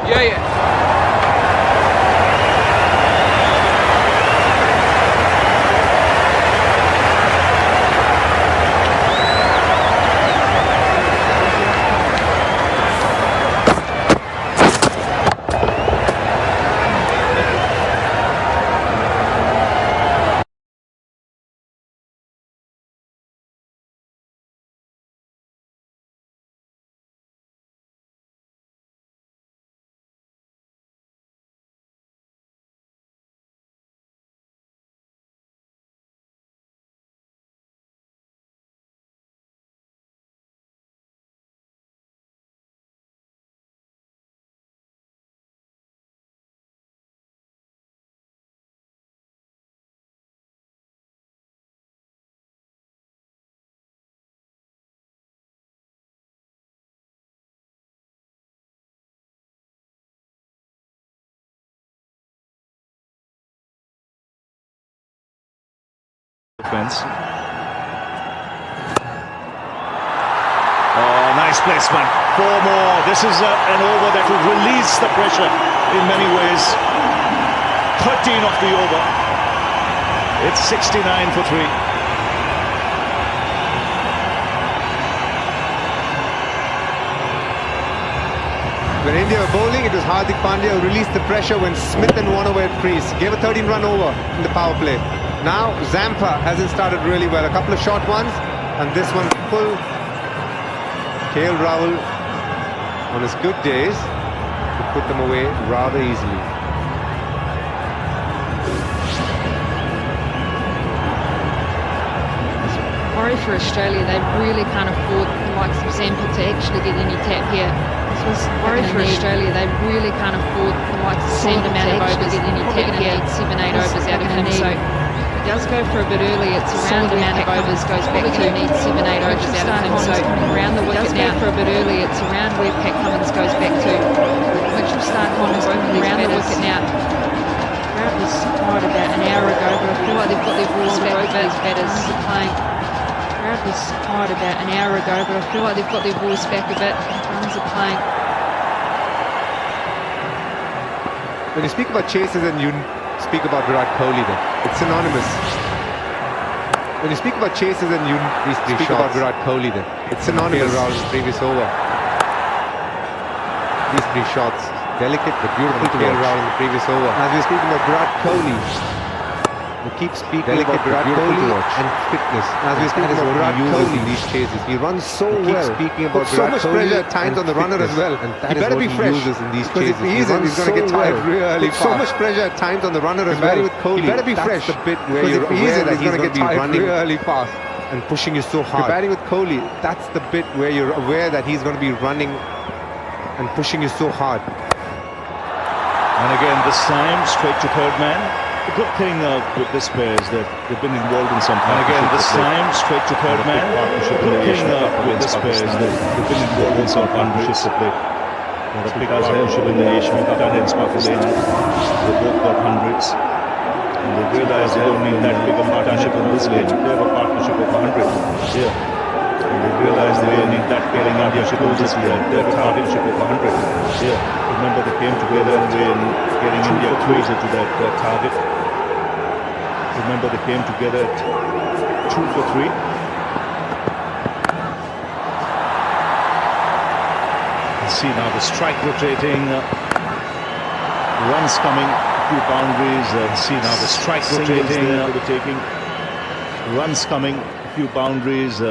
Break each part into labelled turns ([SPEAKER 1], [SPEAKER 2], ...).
[SPEAKER 1] Yeah, yeah.
[SPEAKER 2] Defense. Oh, nice placement. 4 more. This is an over that will release the pressure in many ways. 13 off the over. It's 69 for 3.
[SPEAKER 3] When India were bowling, it was Hardik Pandya who released the pressure when Smith and Warner were at crease. Gave a 13-run over in the power play. Now, Zampa hasn't started really well. A couple of short ones, and this one full. KL Rahul, on his good days, could put them away rather easily.
[SPEAKER 4] Worry for Australia, they really can't afford the likes of Zampa to actually get any tap here. This was worry for Australia, they really can't afford the likes of Zampa to actually get any tap here. 7-8 overs out of him, so he does go for a bit early. It's around the amount of overs goes back to need 7-8 overs out of him, so around the wicket now. Does go for a bit early. It's around where Pat Cummins goes back to. Mitchell Stark Collins around the wicket now. Crowd was quiet about an hour ago, but I feel like they've got their balls back with these batters playing. Crowd was quiet about an hour ago, but I feel like they've got their voice back a bit. Runs are playing.
[SPEAKER 3] When you speak about chasers and you speak about Virat Kohli, then it's synonymous. When you speak about chasers and you speak about Virat Kohli, then it's synonymous. Around the previous over. These 3 shots, delicate but beautiful to get around in the previous over. As we're speaking about Virat Kohli, we keep speaking about Virat Kohli and fitness. As we're speaking about Virat Kohli in these chases, he runs so well. Speaking about so much pressure at times on the runner as well. And he better be fresh in these chases. If he isn't, he's going to get tired really fast. So much pressure at times on the runner as well. With Kohli, he better be fresh. The bit where you're aware that he's going to get tired really fast and pushing you so hard. If you're batting with Kohli, that's the bit where you're aware that he's going to be running and pushing you so hard.
[SPEAKER 2] And again, this time straight to third man. The good thing with this pair is that they've been involved in some partnership. And again, this time straight to third man. The good thing with this pair is that they've been involved in some partnerships to play. The big partnership in the Asian Cup and in Pakistan. They both got hundreds. And they realised they don't need that big a partnership in this game. They have a partnership of 100. Yeah. And they realised they don't need that big a partnership in this game. They have a partnership of 100. Yeah. Remember they came together in getting India closer to that target. Remember they came together at 2 for 3. And see now the strike rotating, runs coming, a few boundaries. See now the strike rotating for the taking, runs coming, a few boundaries,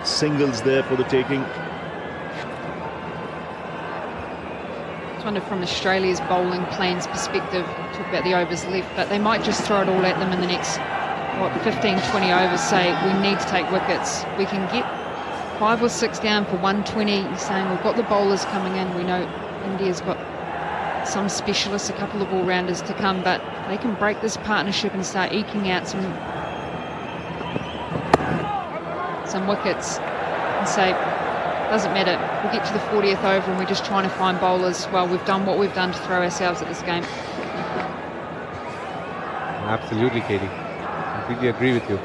[SPEAKER 2] singles there for the taking.
[SPEAKER 4] I wonder from Australia's bowling plans perspective, talk about the overs left, but they might just throw it all at them in the next 15-20 overs. Say we need to take wickets, we can get 5 or 6 down for 120. You're saying we've got the bowlers coming in, we know India's got some specialists, a couple of all-rounders to come, but they can break this partnership and start eking out some wickets and say doesn't matter, we'll get to the 40th over and we're just trying to find bowlers. Well, we've done what we've done to throw ourselves at this game.
[SPEAKER 3] Absolutely, Katie. I completely agree with you.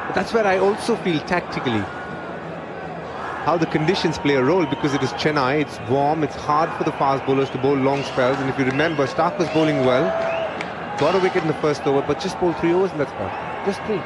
[SPEAKER 3] But that's where I also feel tactically how the conditions play a role, because it is Chennai, it's warm, it's hard for the fast bowlers to bowl long spells. And if you remember, Stark was bowling well, got a wicket in the first over, but just bowled 3 overs in that spell. Just 3.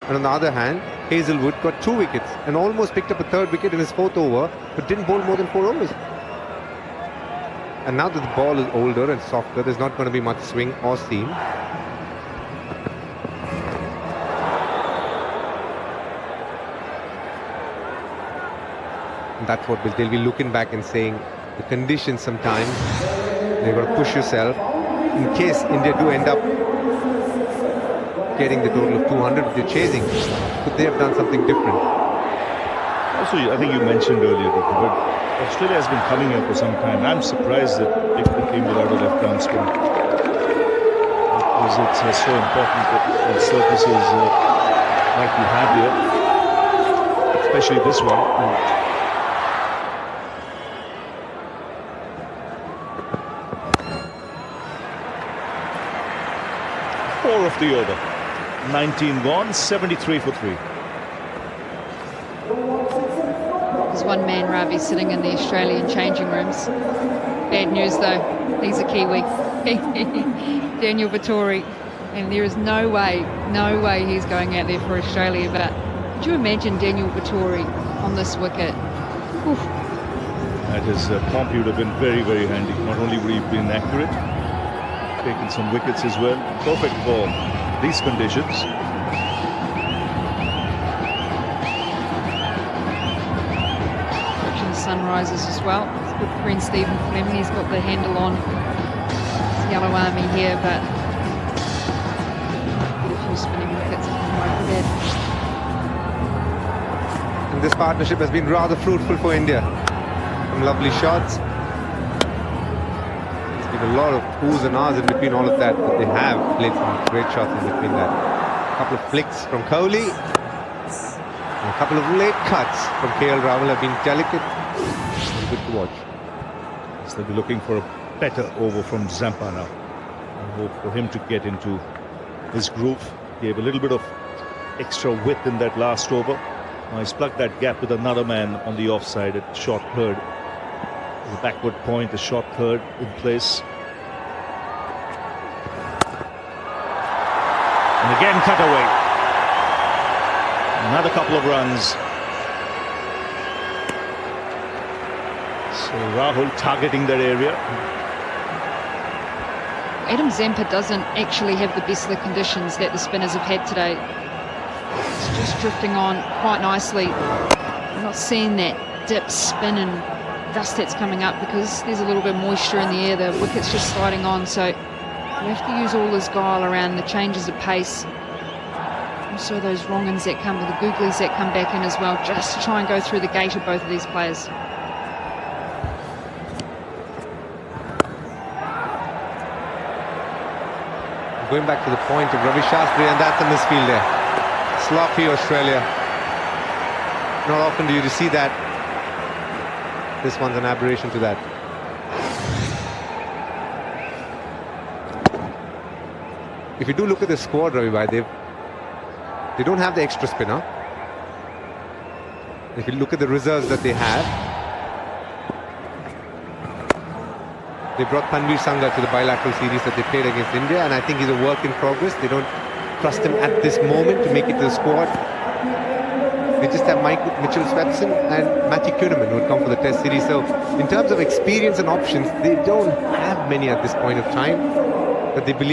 [SPEAKER 3] And on the other hand, Hazelwood got 2 wickets and almost picked up a 3rd wicket in his 4th over, but didn't bowl more than 4 overs. And now that the ball is older and softer, there's not going to be much swing or seam. And that's what they'll be looking back and saying, the conditions sometimes, you've got to push yourself. In case India do end up getting the total of 200 that they're chasing, could they have done something different?
[SPEAKER 2] Also, I think you mentioned earlier that Australia has been coming here for some time. I'm surprised that it came without a left-arm spin, because it's so important that on surfaces like we have here, especially this one. 4 of the over. 19 gone, 73 for 3.
[SPEAKER 4] There's one man, Ravi, sitting in the Australian changing rooms. Bad news though, he's a Kiwi. Daniel Vettori. And there is no way he's going out there for Australia. But could you imagine Daniel Vettori on this wicket? Oof.
[SPEAKER 2] At his Pompey would have been very, very handy. Not only would he have been accurate, taken some wickets as well. Perfect for these conditions.
[SPEAKER 4] Watching the sunrises as well. It's good friend Stephen Fleming. He's got the handle on his yellow army here, but a few spinning wickets like that.
[SPEAKER 3] And this partnership has been rather fruitful for India. Some lovely shots. A lot of oohs and ahs in between all of that, but they have played some great shots in between that. A couple of flicks from Kohli, and a couple of late cuts from KL Rahul have been delicate and good to watch.
[SPEAKER 2] So they'll be looking for a better over from Zampa now. I hope for him to get into his groove. Gave a little bit of extra width in that last over. Now he's plugged that gap with another man on the offside at short third. The backward point, the short third in place. And again cut away. Another couple of runs. So Rahul targeting that area.
[SPEAKER 4] Adam Zampa doesn't actually have the best of the conditions that the spinners have had today. It's just drifting on quite nicely. I'm not seeing that dip, spin and dust that's coming up because there's a little bit of moisture in the air. The wicket's just sliding on, so you have to use all his guile around the changes of pace. Also those wrong-ins that come with the googlies that come back in as well, just to try and go through the gate of both of these players.
[SPEAKER 3] Going back to the point of Ravi Shastri, and that's a misfield there. Sloppy Australia. Not often do you see that. This one's an aberration to that. If you do look at the squad, Ravi Bhai, they don't have the extra spinner. If you look at the reserves that they have, they brought Tanveer Sangha to the bilateral series that they played against India, and I think he's a work in progress. They don't trust him at this moment to make it to the squad. They just have Mitchell-Swepson and Matthew Kuhneman who would come for the Test series. So in terms of experience and options, they don't have many at this point of time that they believe